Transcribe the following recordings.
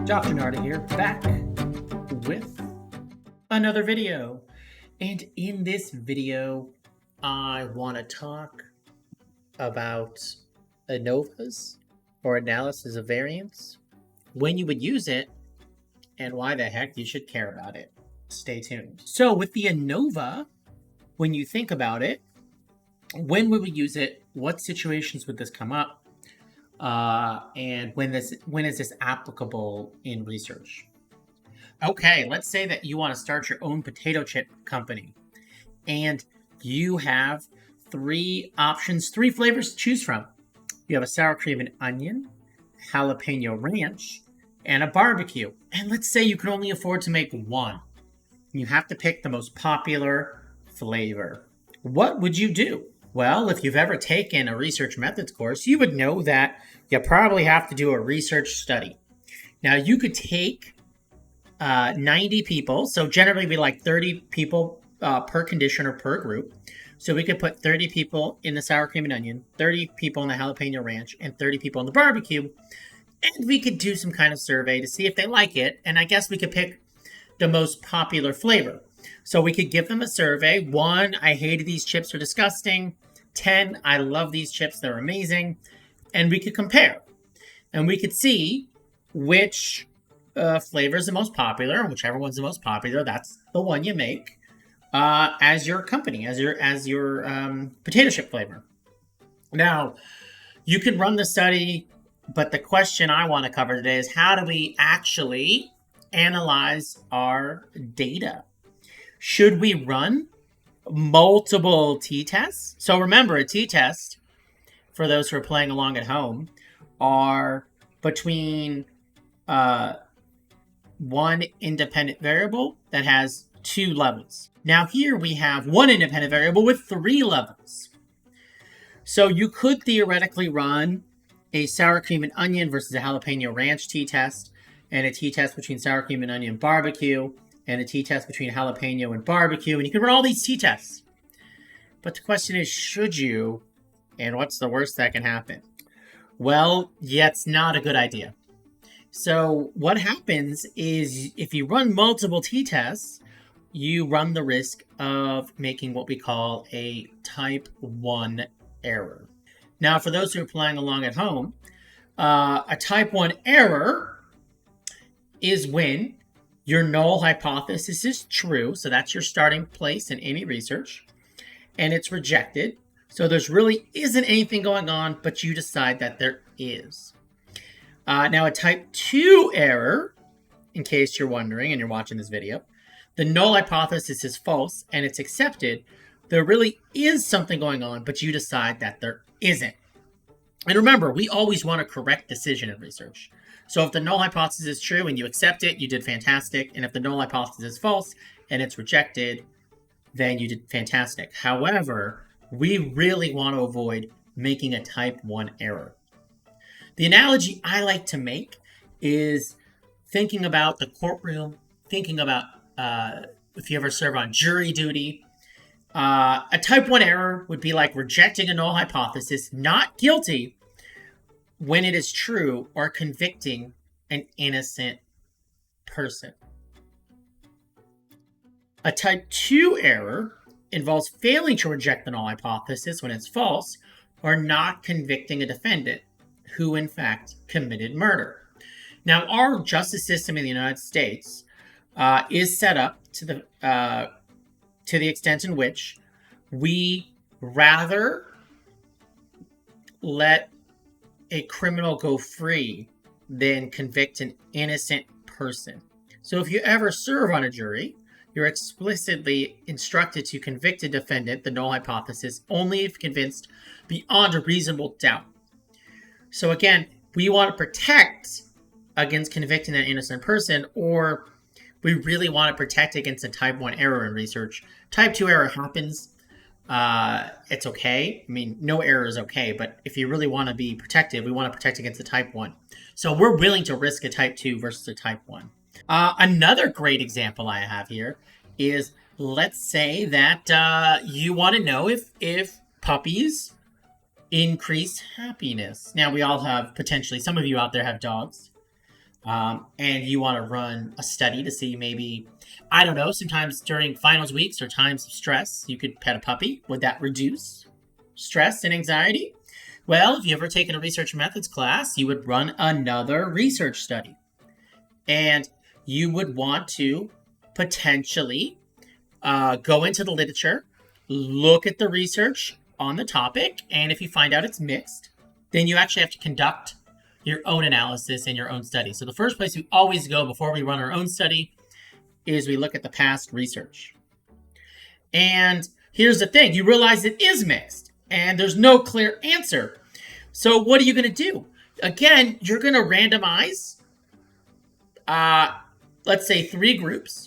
Dr. Narda here, back with another video. And in this video, I want to talk about ANOVAs, or Analysis of Variance, when you would use it, and why the heck you should care about it. Stay tuned. So with the ANOVA, when you think about it, when would we use it? What situations would this come up? And when is this applicable in research? Okay, let's say that you want to start your own potato chip company, and you have three options, three flavors to choose from. You have a sour cream and onion, jalapeno ranch, and a barbecue. And let's say you can only afford to make one. You have to pick the most popular flavor. What would you do? Well, if you've ever taken a research methods course, you would know that you probably have to do a research study. Now, you could take 90 people, so generally be like 30 people per condition or per group. So we could put 30 people in the sour cream and onion, 30 people in the jalapeno ranch, and 30 people in the barbecue. And we could do some kind of survey to see if they like it. And I guess we could pick the most popular flavor. So we could give them a survey. 1, I hated these chips, they're disgusting. 10, I love these chips, they're amazing. And we could compare. And we could see which flavor is the most popular. Whichever one's the most popular, that's the one you make as your company, as your potato chip flavor. Now, you could run the study, but the question I want to cover today is how do we actually analyze our data? Should we run multiple t-tests? So remember, a t-test, for those who are playing along at home, are between one independent variable that has 2 levels. Now here we have one independent variable with 3 levels. So you could theoretically run a sour cream and onion versus a jalapeno ranch t-test, and a t-test between sour cream and onion barbecue, and a t-test between jalapeno and barbecue, and you can run all these t-tests. But the question is, should you? And what's the worst that can happen? Well, yeah, it's not a good idea. So what happens is if you run multiple t-tests, you run the risk of making what we call a type 1 error. Now, for those who are playing along at home, a type 1 error is when your null hypothesis is true, so that's your starting place in any research, and it's rejected. So there's really isn't anything going on, but you decide that there is. Now, a type 2 error, in case you're wondering and you're watching this video, the null hypothesis is false and it's accepted. There really is something going on, but you decide that there isn't. And remember, we always want a correct decision in research. So if the null hypothesis is true and you accept it, you did fantastic. And if the null hypothesis is false and it's rejected, then you did fantastic. However, we really want to avoid making a type 1 error. The analogy I like to make is thinking about the courtroom, thinking about if you ever serve on jury duty. A type 1 error would be like rejecting a null hypothesis, not guilty, when it is true, or convicting an innocent person. A type 2 error involves failing to reject the null hypothesis when it's false, or not convicting a defendant who in fact committed murder. Now, our justice system in the United States is set up to the extent in which we rather let a criminal go free than convict an innocent person. So if you ever serve on a jury, you're explicitly instructed to convict a defendant, the null hypothesis, only if convinced beyond a reasonable doubt. So again, we want to protect against convicting an innocent person, or we really want to protect against a type 1 error in research. Type 2 error happens. It's okay. I mean, no error is okay, but if you really want to be protective, we want to protect against the type 1. So we're willing to risk a type 2 versus a type 1. Another great example I have here is, let's say that you want to know if puppies increase happiness. Now, we all have, potentially, some of you out there have dogs. and you want to run a study to see maybe, I don't know, sometimes during finals weeks or times of stress, you could pet a puppy. Would that reduce stress and anxiety? Well, if you ever taken a research methods class, you would run another research study. And you would want to potentially go into the literature, look at the research on the topic, and if you find out it's mixed, then you actually have to conduct your own analysis and your own study. So the first place we always go before we run our own study is we look at the past research. And here's the thing, you realize it is mixed and there's no clear answer. So what are you going to do? Again, you're going to randomize, let's say 3 groups,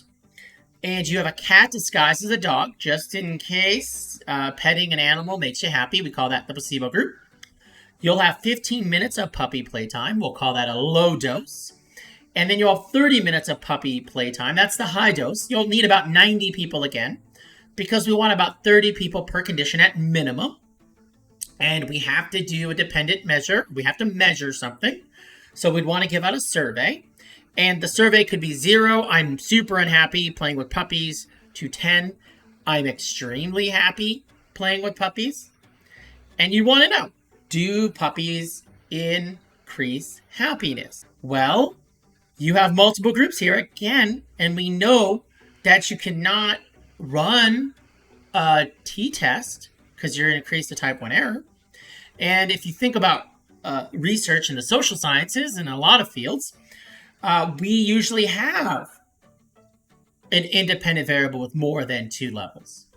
and you have a cat disguised as a dog, just in case petting an animal makes you happy. We call that the placebo group. You'll have 15 minutes of puppy playtime. We'll call that a low dose. And then you'll have 30 minutes of puppy playtime. That's the high dose. You'll need about 90 people again, because we want about 30 people per condition at minimum. And we have to do a dependent measure. We have to measure something. So we'd want to give out a survey. And the survey could be 0, I'm super unhappy playing with puppies, to 10, I'm extremely happy playing with puppies. And you want to know, do puppies increase happiness? Well, you have multiple groups here again, and we know that you cannot run a t-test because you're going to increase the type 1 error. And if you think about research in the social sciences and a lot of fields, we usually have an independent variable with more than 2 levels.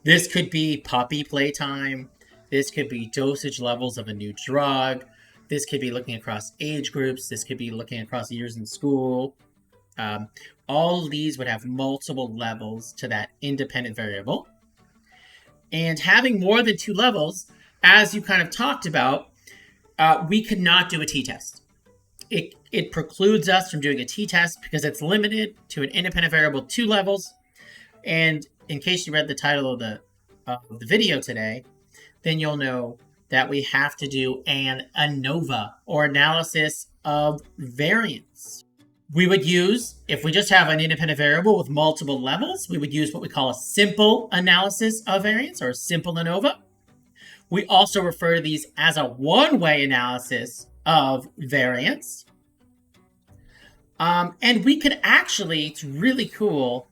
This could be puppy playtime. This could be dosage levels of a new drug. This could be looking across age groups. This could be looking across years in school. All of these would have multiple levels to that independent variable. And having more than 2 levels, as you kind of talked about, we could not do a t-test. It precludes us from doing a t-test because it's limited to an independent variable 2 levels. And in case you read the title of the video today, then you'll know that we have to do an ANOVA, or Analysis of Variance. We would use, if we just have an independent variable with multiple levels, we would use what we call a simple analysis of variance, or a simple ANOVA. We also refer to these as a one-way analysis of variance. And we could actually, it's really cool,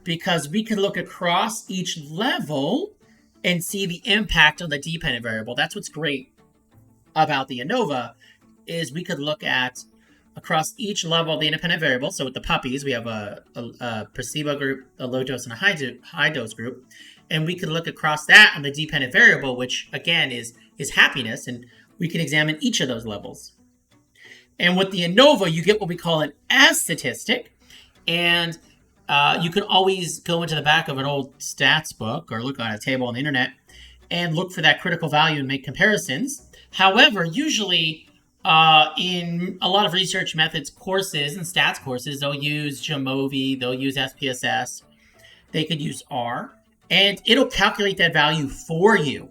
because we can look across each level and see the impact on the dependent variable. That's what's great about the ANOVA, is we could look at across each level of the independent variable. So with the puppies, we have a placebo group, a low dose, and a high dose group. And we could look across that on the dependent variable, which again is happiness, and we can examine each of those levels. And with the ANOVA, you get what we call an S statistic, and you can always go into the back of an old stats book or look on a table on the internet and look for that critical value and make comparisons. However, usually in a lot of research methods courses and stats courses, they'll use Jamovi, they'll use SPSS, they could use R, and it'll calculate that value for you.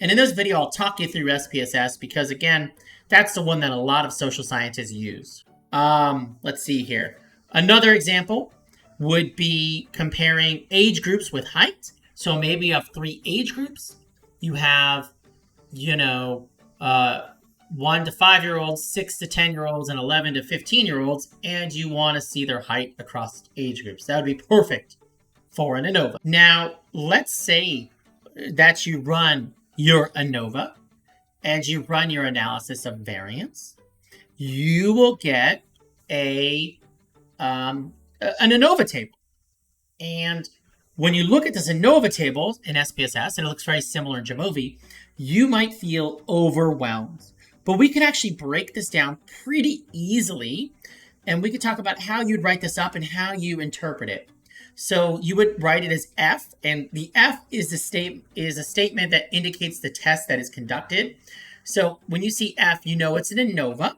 And in this video, I'll talk you through SPSS because, again, that's the one that a lot of social scientists use. Let's see here. Another example would be comparing age groups with height. So maybe you have 3 age groups. You have, 1 to 5-year-olds, 6 to 10-year-olds, and 11 to 15-year-olds, and you want to see their height across age groups. That would be perfect for an ANOVA. Now, let's say that you run your ANOVA and you run your analysis of variance. You will get an ANOVA table. And when you look at this ANOVA table in SPSS, and it looks very similar in Jamovi, you might feel overwhelmed. But we can actually break this down pretty easily, and we could talk about how you'd write this up and how you interpret it. So you would write it as F, and the F is a statement that indicates the test that is conducted. So when you see F, you know it's an ANOVA.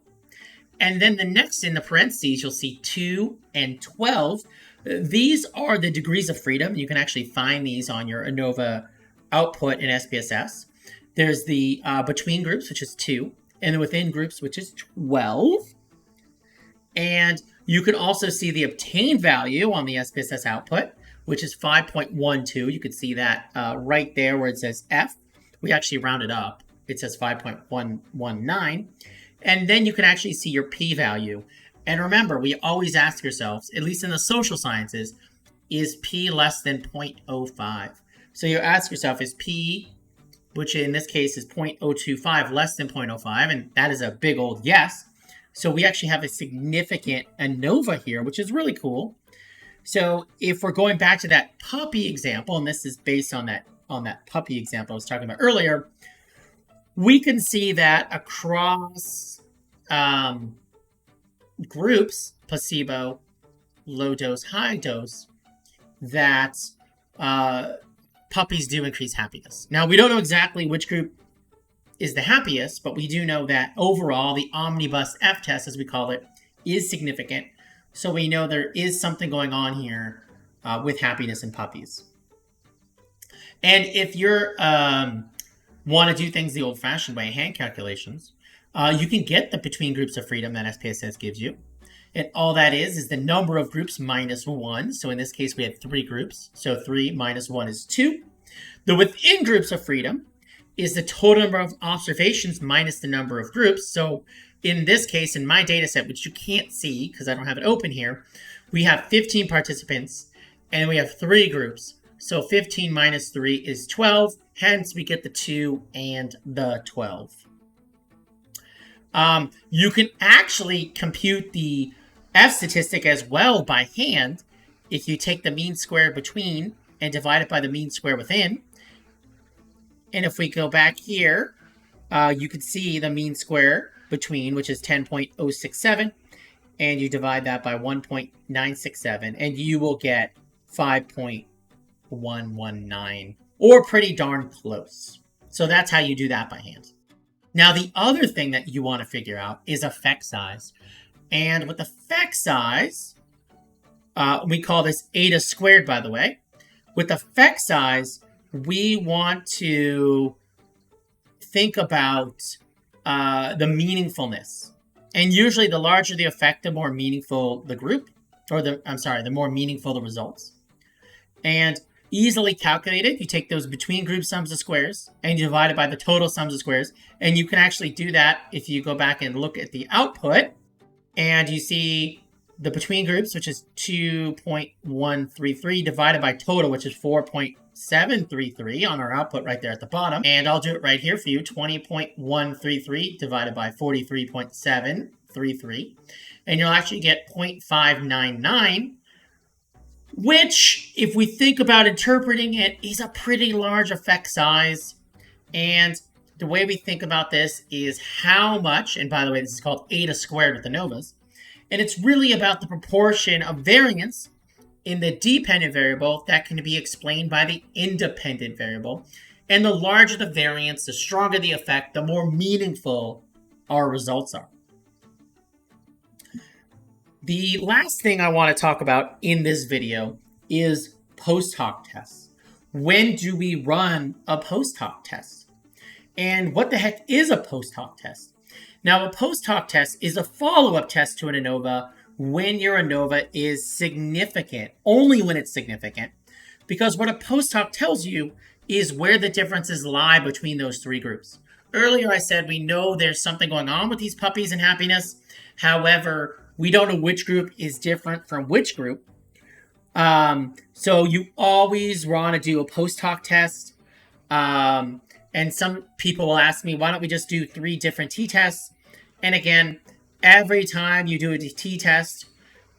And then the next in the parentheses, you'll see 2 and 12. These are the degrees of freedom. You can actually find these on your ANOVA output in SPSS. There's the between groups, which is 2, and then within groups, which is 12. And you can also see the obtained value on the SPSS output, which is 5.12. You can see that right there where it says F. We actually rounded up. It says 5.119. And then you can actually see your p-value. And remember, we always ask ourselves, at least in the social sciences, is p less than 0.05? So you ask yourself, is p, which in this case is 0.025, less than 0.05? And that is a big old yes. So we actually have a significant ANOVA here, which is really cool. So if we're going back to that puppy example, and this is based on that puppy example I was talking about earlier, we can see that across groups, placebo, low dose, high dose, that puppies do increase happiness. Now, we don't know exactly which group is the happiest, but we do know that overall, the omnibus F test, as we call it, is significant. So we know there is something going on here with happiness in puppies. And if you're want to do things the old-fashioned way, hand calculations, you can get the between groups of freedom that SPSS gives you. And all that is the number of groups minus 1. So in this case, we had 3 groups. So 3 minus 1 is 2. The within groups of freedom is the total number of observations minus the number of groups. So in this case, in my data set, which you can't see because I don't have it open here, we have 15 participants and we have 3 groups. So 15 minus 3 is 12. Hence, we get the 2 and the 12. You can actually compute the F statistic as well by hand if you take the mean square between and divide it by the mean square within. And if we go back here, you can see the mean square between, which is 10.067, and you divide that by 1.967, and you will get 5.119, or pretty darn close. So that's how you do that by hand. Now, the other thing that you want to figure out is effect size. And with effect size, we call this eta squared, by the way. With effect size, we want to think about the meaningfulness. And usually the larger the effect, the more meaningful the group, or the more meaningful the results. And easily calculated, you take those between group sums of squares and you divide it by the total sums of squares. And you can actually do that if you go back and look at the output. And you see the between groups, which is 2.133, divided by total, which is 4.733 on our output right there at the bottom. And I'll do it right here for you, 20.133 divided by 43.733. And you'll actually get 0.599, which, if we think about interpreting it, is a pretty large effect size. And the way we think about this is how much, and by the way, this is called eta squared with ANOVAs, and it's really about the proportion of variance in the dependent variable that can be explained by the independent variable. And the larger the variance, the stronger the effect, the more meaningful our results are. The last thing I want to talk about in this video is post hoc tests. When do we run a post hoc test? And what the heck is a post hoc test? Now, a post hoc test is a follow-up test to an ANOVA when your ANOVA is significant, only when it's significant, because what a post hoc tells you is where the differences lie between those 3 groups. Earlier, I said we know there's something going on with these puppies and happiness. However, we don't know which group is different from which group. So you always want to do a post hoc test. And some people will ask me, why don't we just do 3 different t-tests? And again, every time you do a t-test,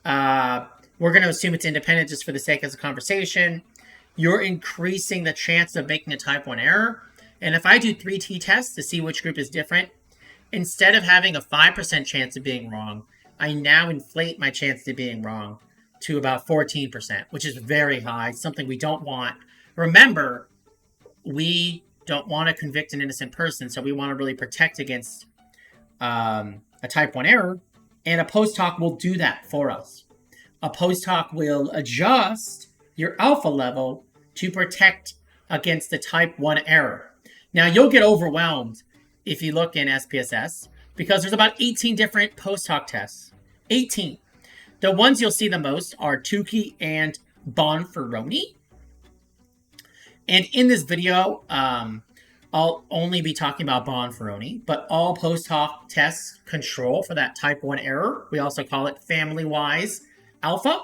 we're going to assume it's independent just for the sake of the conversation. You're increasing the chance of making a type 1 error. And if I do 3 t-tests to see which group is different, instead of having a 5% chance of being wrong, I now inflate my chance of being wrong to about 14%, which is very high, something we don't want. Remember, we don't want to convict an innocent person, so we want to really protect against a type 1 error, and a post hoc will do that for us. A post hoc will adjust your alpha level to protect against the type 1 error. Now, you'll get overwhelmed if you look in SPSS, because there's about 18 different post hoc tests. 18. The ones you'll see the most are Tukey and Bonferroni. And in this video, I'll only be talking about Bonferroni, but all post hoc tests control for that type 1 error. We also call it family-wise alpha.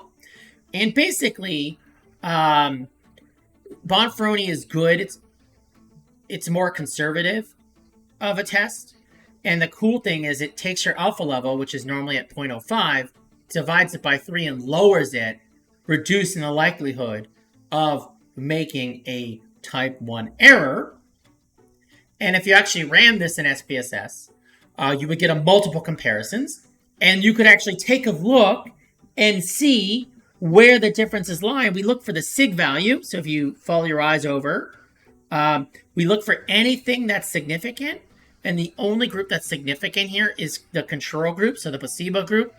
And basically, Bonferroni is good. It's more conservative of a test. And the cool thing is it takes your alpha level, which is normally at 0.05, divides it by 3 and lowers it, reducing the likelihood of making a type 1 error. And if you actually ran this in SPSS, you would get a multiple comparisons, and you could actually take a look and see where the differences lie. We look for the sig value. So if you follow your eyes over, we look for anything that's significant. And the only group that's significant here is the control group, so the placebo group,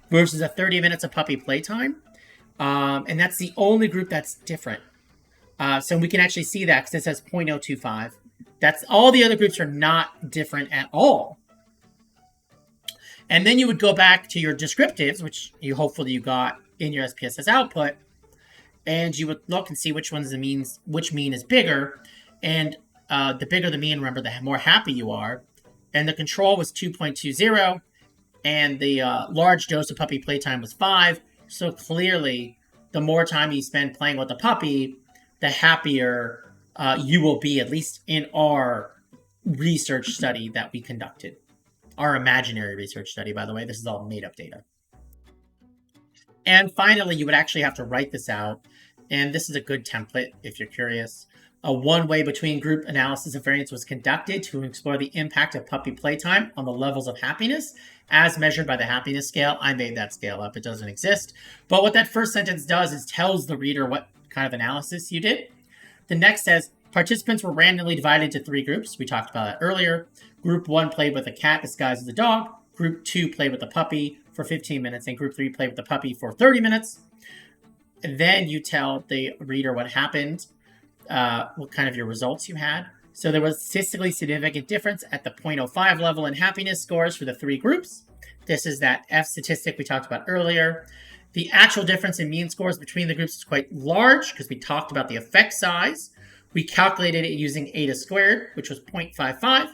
versus a 30 minutes of puppy playtime. And that's the only group that's different. So we can actually see that because it says 0.025. That's all the other groups are not different at all. And then you would go back to your descriptives, which hopefully you got in your SPSS output, and you would look and see which mean is bigger. And the bigger the mean, remember, the more happy you are. And the control was 2.20, and the large dose of puppy playtime was 5. So clearly, the more time you spend playing with the puppy, the happier you will be, at least in our research study that we conducted. Our imaginary research study, by the way. This is all made-up data. And finally, you would actually have to write this out. And this is a good template if you're curious. A one-way between group analysis of variance was conducted to explore the impact of puppy playtime on the levels of happiness as measured by the happiness scale. I made that scale up. It doesn't exist. But what that first sentence does is tells the reader what kind of analysis you did. The next says, participants were randomly divided into 3 groups. We talked about that earlier. Group 1 played with a cat disguised as a dog. Group 2 played with a puppy for 15 minutes. And Group 3 played with the puppy for 30 minutes. And then you tell the reader what happened, what kind of your results you had. So there was statistically significant difference at the 0.05 level in happiness scores for the 3 groups. This is that F statistic we talked about earlier. The actual difference in mean scores between the groups is quite large because we talked about the effect size. We calculated it using eta squared, which was 0.55.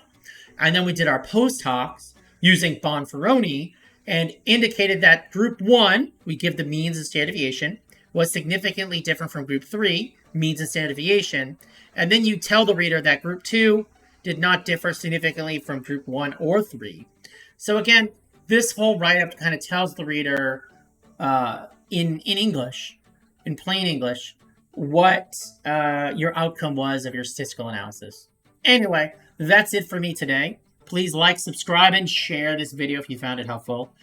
And then we did our post hocs using Bonferroni and indicated that group 1, we give the means and standard deviation, was significantly different from group 3, means and standard deviation. And then you tell the reader that group 2 did not differ significantly from group 1 or 3. So again, this whole write-up kind of tells the reader in English, in plain English, what your outcome was of your statistical analysis. Anyway, that's it for me today. Please like, subscribe, and share this video if you found it helpful.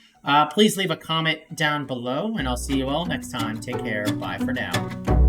Please leave a comment down below, and I'll see you all next time. Take care. Bye for now.